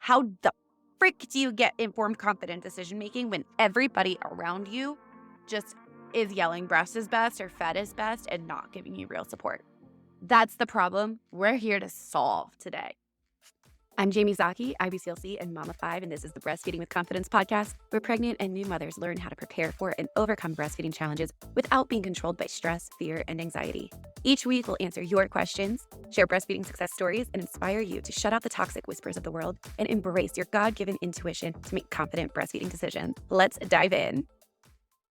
How the frick do you get informed, confident decision making when everybody around you just is yelling breast is best or fed is best and not giving you real support? That's the problem we're here to solve today. I'm Jaimie Zaki, IBCLC and Mama 5, and this is the Breastfeeding with Confidence podcast, where pregnant and new mothers learn how to prepare for and overcome breastfeeding challenges without being controlled by stress, fear, and anxiety. Each week, we'll answer your questions, share breastfeeding success stories, and inspire you to shut out the toxic whispers of the world and embrace your God-given intuition to make confident breastfeeding decisions. Let's dive in.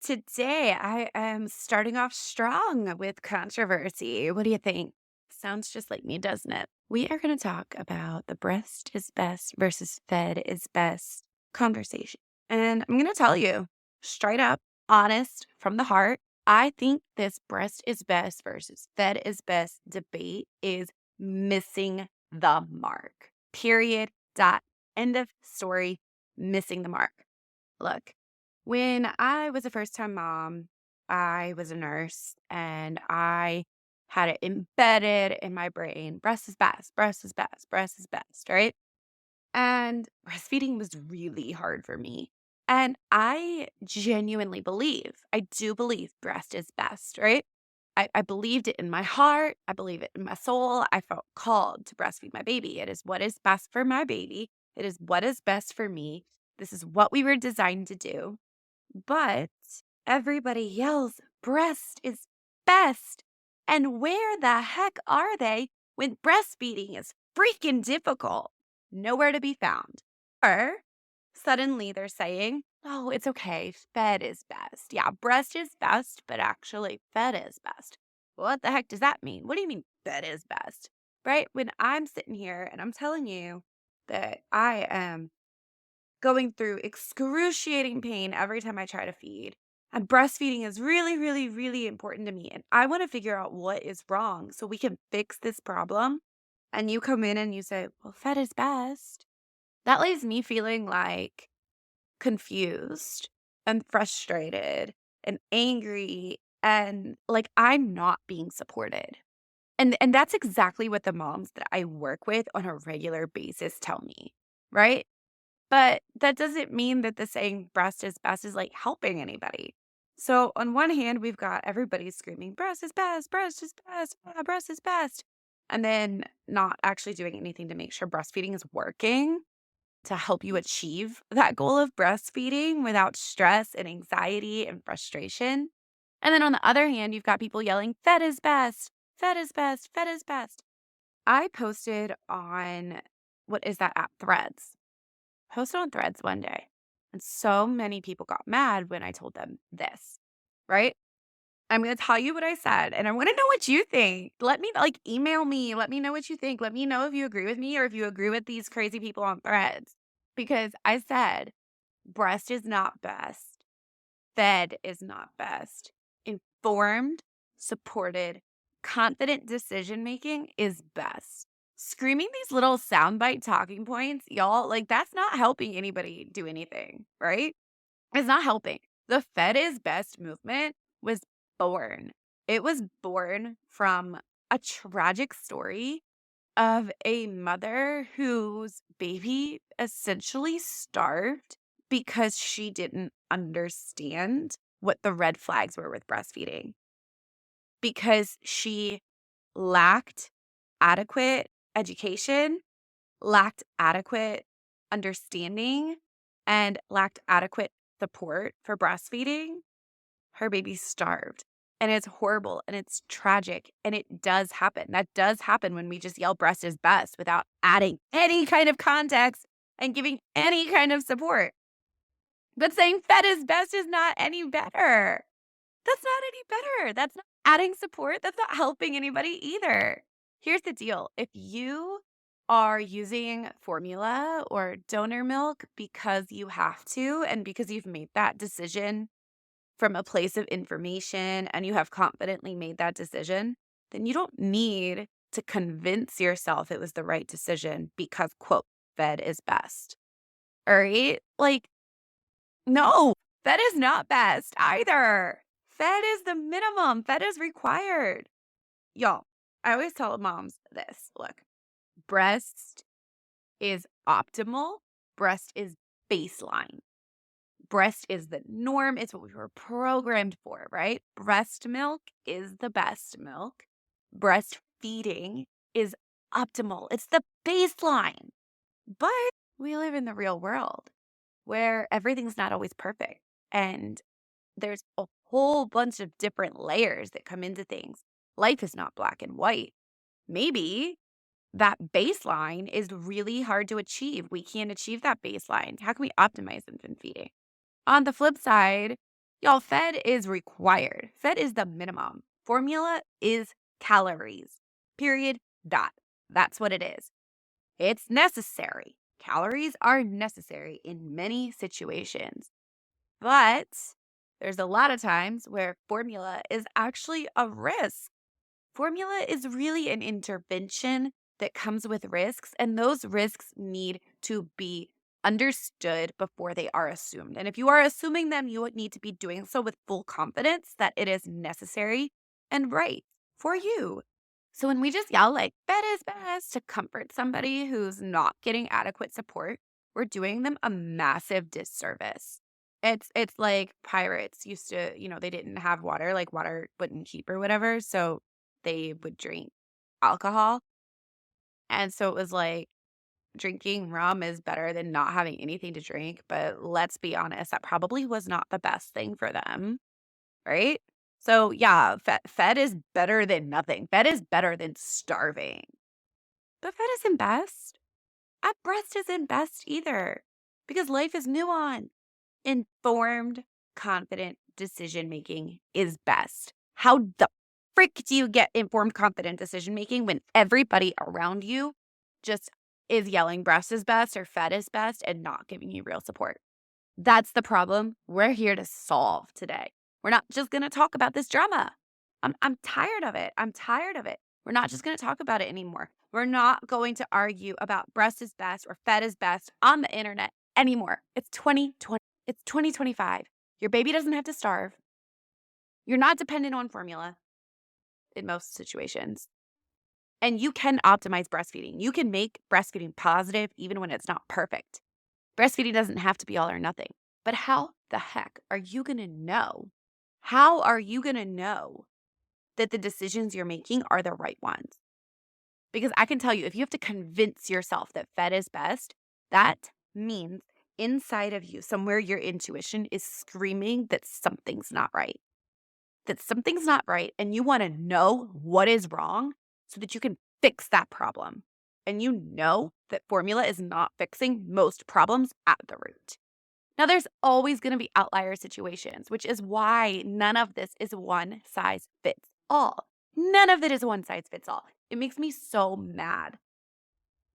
Today, I am starting off strong with controversy. What do you think? Sounds just like me, doesn't it? We are going to talk about the breast is best versus fed is best conversation. And I'm going to tell you straight up, honest, from the heart, I think this breast is best versus fed is best debate is missing the mark. Period. Dot. End of story. Missing the mark. Look, when I was a first-time mom, I was a nurse and I had it embedded in my brain. Breast is best, breast is best, breast is best, right? And breastfeeding was really hard for me. And I genuinely believe, I do believe breast is best, right? I believed it in my heart. I believe it in my soul. I felt called to breastfeed my baby. It is what is best for my baby. It is what is best for me. This is what we were designed to do. But everybody yells, breast is best. And where the heck are they when breastfeeding is freaking difficult? Nowhere to be found. Or suddenly they're saying, oh, it's okay. Fed is best. Yeah, breast is best, but actually fed is best. What the heck does that mean? What do you mean fed is best? Right? When I'm sitting here and I'm telling you that I am going through excruciating pain every time I try to feed. And breastfeeding is really, really, really important to me. And I want to figure out what is wrong so we can fix this problem. And you come in and you say, well, fed is best. That leaves me feeling like confused and frustrated and angry and like I'm not being supported. And that's exactly what the moms that I work with on a regular basis tell me, right? But that doesn't mean that the saying breast is best is like helping anybody. So on one hand, we've got everybody screaming, breast is best, breast is best. And then not actually doing anything to make sure breastfeeding is working to help you achieve that goal of breastfeeding without stress and anxiety and frustration. And then on the other hand, you've got people yelling, fed is best, fed is best, fed is best. I posted on, what is that app? Threads. Posted on Threads one day, and so many people got mad when I told them this, right? I'm gonna tell you what I said, and I wanna know what you think. Let me email me, let me know what you think. Let me know if you agree with me or if you agree with these crazy people on Threads. Because I said, breast is not best, fed is not best. Informed, supported, confident decision making is best. Screaming these little soundbite talking points, y'all, like that's not helping anybody do anything, right? It's not helping. The fed is best movement was born. It was born from a tragic story of a mother whose baby essentially starved because she didn't understand what the red flags were with breastfeeding, because she lacked adequate education, lacked adequate understanding, and lacked adequate support for breastfeeding. Her baby starved. And it's horrible and it's tragic. And it does happen. That does happen when we just yell breast is best without adding any kind of context and giving any kind of support. But saying fed is best is not any better. That's not any better. That's not adding support. That's not helping anybody either. Here's the deal. If you are using formula or donor milk because you have to and because you've made that decision from a place of information and you have confidently made that decision, then you don't need to convince yourself it was the right decision because, quote, fed is best. All right? Like, no, fed is not best either. Fed is the minimum, fed is required. Y'all, I always tell moms this look, breast is optimal Breast is baseline. Breast is the norm. It's what we were programmed for, right? Breast milk is the best milk. Breastfeeding is optimal. It's the baseline. But we live in the real world where everything's not always perfect. And there's a whole bunch of different layers that come into things. Life is not black and white. Maybe that baseline is really hard to achieve. We can't achieve that baseline. How can we optimize infant feeding? On the flip side, y'all, fed is required. Fed is the minimum. Formula is calories. Period. Dot. That's what it is. It's necessary. Calories are necessary in many situations. But there's a lot of times where formula is actually a risk. Formula is really an intervention that comes with risks, and those risks need to be understood before they are assumed. And if you are assuming them, you would need to be doing so with full confidence that it is necessary and right for you. So when we just yell like fed is best to comfort somebody who's not getting adequate support, we're doing them a massive disservice. It's like pirates used to, they didn't have water, like water wouldn't keep or whatever. So they would drink alcohol. And so it was like drinking rum is better than not having anything to drink. But let's be honest, that probably was not the best thing for them, right? So yeah, fed is better than nothing. Fed is better than starving. But fed isn't best. At breast isn't best either because life is nuanced. Informed, confident decision making is best. How the frick do you get informed, confident decision making when everybody around you just is yelling breast is best or fed is best and not giving you real support? That's the problem we're here to solve today. We're not just going to talk about this drama. I'm tired of it. I'm tired of it. We're not just going to talk about it anymore. We're not going to argue about breast is best or fed is best on the internet anymore. It's 2020. It's 2025. Your baby doesn't have to starve. You're not dependent on formula in most situations. And you can optimize breastfeeding. You can make breastfeeding positive even when it's not perfect. Breastfeeding doesn't have to be all or nothing. But how the heck are you going to know? How are you going to know that the decisions you're making are the right ones? Because I can tell you, if you have to convince yourself that fed is best, that means inside of you, somewhere your intuition is screaming that something's not right. That something's not right, and you want to know what is wrong so that you can fix that problem. And you know that formula is not fixing most problems at the root. Now, there's always going to be outlier situations, which is why none of this is one size fits all. None of it is one size fits all. It makes me so mad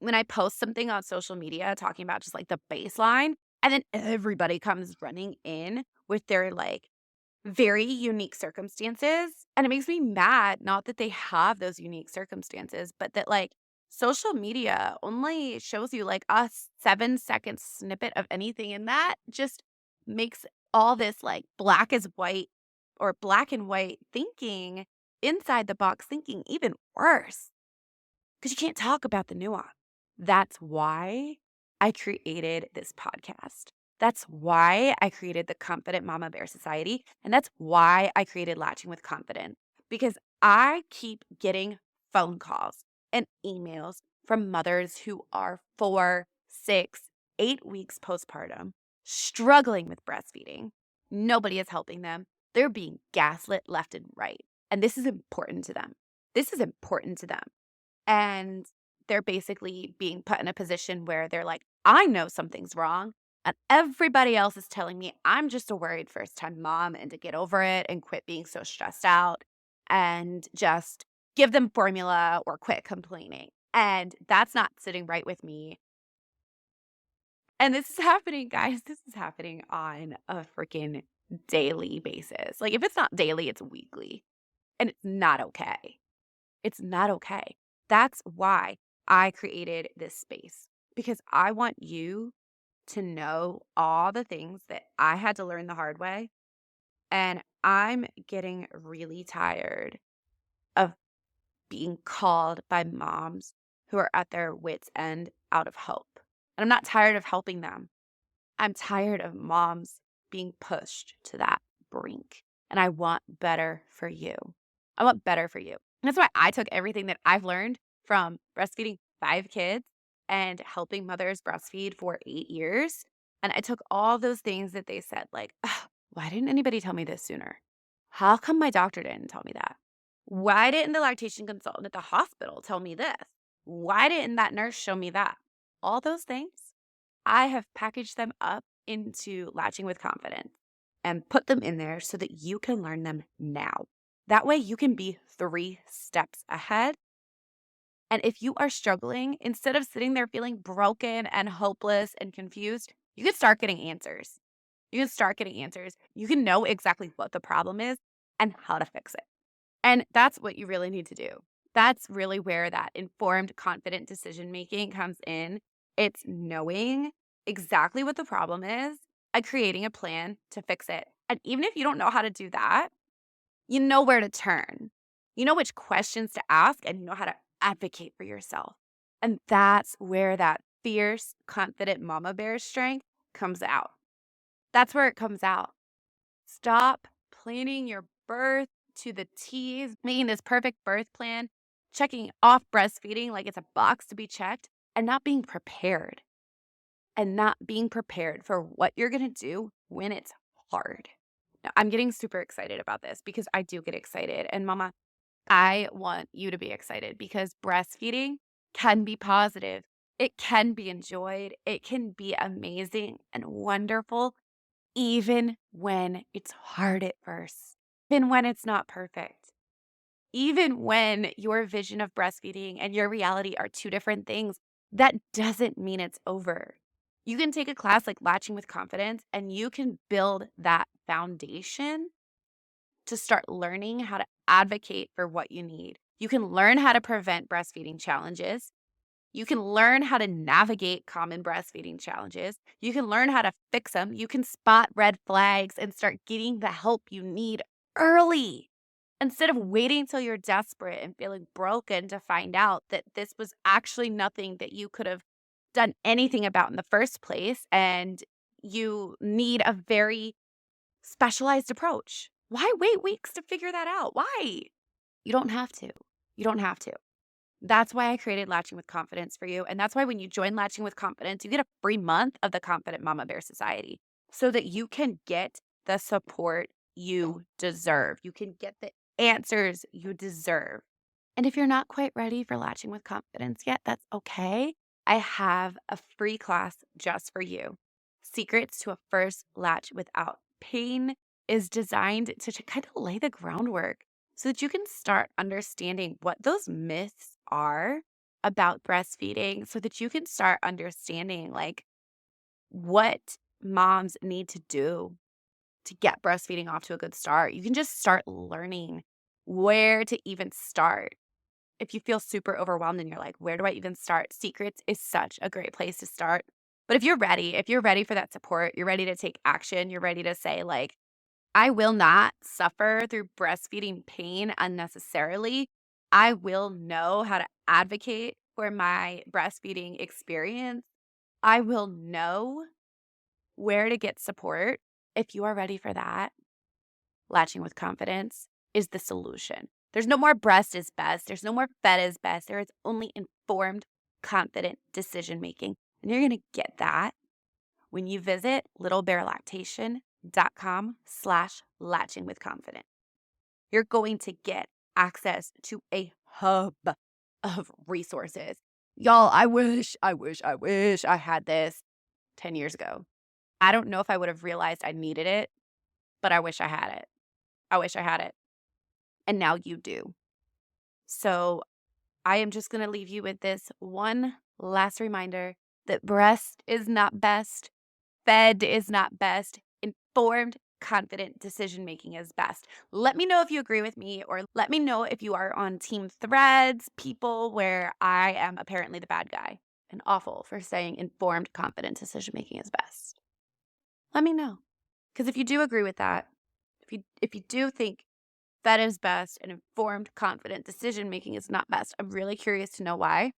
when I post something on social media talking about just like the baseline, and then everybody comes running in with their like very unique circumstances. And it makes me mad, not that they have those unique circumstances, but that like social media only shows you like a 7-second snippet of anything. And that just makes all this like black as white or black and white thinking, inside the box thinking, even worse because you can't talk about the nuance. That's why I created this podcast. That's why I created the Confident MamaBear Society. And that's why I created Latching with Confidence. Because I keep getting phone calls and emails from mothers who are 4, 6, 8 weeks postpartum, struggling with breastfeeding. Nobody is helping them. They're being gaslit left and right. And this is important to them. This is important to them. And they're basically being put in a position where they're like, I know something's wrong. And everybody else is telling me I'm just a worried first time mom and to get over it and quit being so stressed out and just give them formula or quit complaining. And that's not sitting right with me. And this is happening, guys. This is happening on a freaking daily basis. Like if it's not daily, it's weekly. And it's not okay. It's not okay. That's why I created this space because I want you to know all the things that I had to learn the hard way. And I'm getting really tired of being called by moms who are at their wits' end out of hope. And I'm not tired of helping them. I'm tired of moms being pushed to that brink. And I want better for you. I want better for you. And that's why I took everything that I've learned from breastfeeding 5 kids and helping mothers breastfeed for 8 years. And I took all those things that they said, like, "Ugh, why didn't anybody tell me this sooner? How come my doctor didn't tell me that? Why didn't the lactation consultant at the hospital tell me this? Why didn't that nurse show me that?" All those things, I have packaged them up into Latching with Confidence and put them in there so that you can learn them now. That way you can be 3 steps ahead. And if you are struggling, instead of sitting there feeling broken and hopeless and confused, you can start getting answers. You can start getting answers. You can know exactly what the problem is and how to fix it. And that's what you really need to do. That's really where that informed, confident decision making comes in. It's knowing exactly what the problem is and creating a plan to fix it. And even if you don't know how to do that, you know where to turn. You know which questions to ask and you know how to advocate for yourself. And that's where that fierce, confident mama bear strength comes out. That's where it comes out. Stop planning your birth to the T's, making this perfect birth plan, checking off breastfeeding like it's a box to be checked, and not being prepared. And not being prepared for what you're going to do when it's hard. Now, I'm getting super excited about this because I do get excited. And mama, I want you to be excited because breastfeeding can be positive. It can be enjoyed. It can be amazing and wonderful, even when it's hard at first, even when it's not perfect, even when your vision of breastfeeding and your reality are 2 different things. That doesn't mean it's over. You can take a class like Latching with Confidence and you can build that foundation to start learning how to advocate for what you need. You can learn how to prevent breastfeeding challenges. You can learn how to navigate common breastfeeding challenges. You can learn how to fix them. You can spot red flags and start getting the help you need early instead of waiting till you're desperate and feeling broken to find out that this was actually nothing that you could have done anything about in the first place and you need a very specialized approach. Why wait weeks to figure that out? Why? You don't have to. You don't have to. That's why I created Latching with Confidence for you. And that's why when you join Latching with Confidence, you get a free month of the Confident Mama Bear Society so that you can get the support you deserve. You can get the answers you deserve. And if you're not quite ready for Latching with Confidence yet, that's okay. I have a free class just for you. Secrets to a First Latch Without Pain is designed to kind of lay the groundwork so that you can start understanding what those myths are about breastfeeding, so that you can start understanding like what moms need to do to get breastfeeding off to a good start. You can just start learning where to even start. If you feel super overwhelmed and you're like, where do I even start? Secrets is such a great place to start. But if you're ready for that support, you're ready to take action, you're ready to say like, I will not suffer through breastfeeding pain unnecessarily. I will know how to advocate for my breastfeeding experience. I will know where to get support. If you are ready for that, Latching with Confidence is the solution. There's no more breast is best. There's no more fed is best. There is only informed, confident decision making. And you're going to get that when you visit littlebearlactation.com/latching with confidence. You're going to get access to a hub of resources. Y'all, I wish I had this 10 years ago. I don't know if I would have realized I needed it, but I wish I had it. I wish I had it. And now you do. So I am just going to leave you with this one last reminder that breast is not best. Fed is not best. Informed, confident decision making is best. Let me know if you agree with me, or let me know if you are on team threads, people where I am apparently the bad guy and awful for saying informed, confident decision making is best. Let me know. Because if you do agree with that, if you do think fed is best and informed, confident decision making is not best, I'm really curious to know why.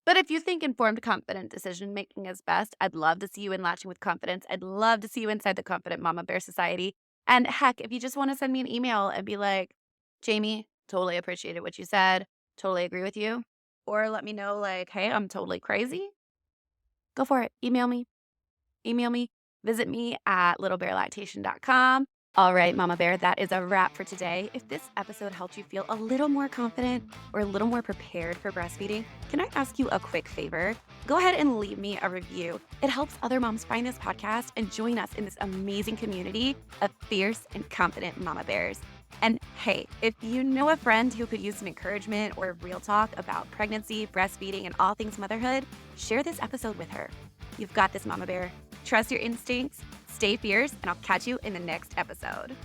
But if you think informed, confident decision making is best, I'd love to see you in Latching with Confidence. I'd love to see you inside the Confident Mama Bear Society. And heck, if you just want to send me an email and be like, Jaimie, totally appreciated what you said, totally agree with you, or let me know, like, hey, I'm totally crazy, go for it. Email me. Visit me at littlebearlactation.com. All right, Mama Bear, that is a wrap for today. If this episode helped you feel a little more confident or a little more prepared for breastfeeding, can I ask you a quick favor? Go ahead and leave me a review. It helps other moms find this podcast and join us in this amazing community of fierce and confident mama bears. And hey, if you know a friend who could use some encouragement or real talk about pregnancy, breastfeeding, and all things motherhood, share this episode with her. You've got this, Mama Bear. Trust your instincts, stay fierce, and I'll catch you in the next episode.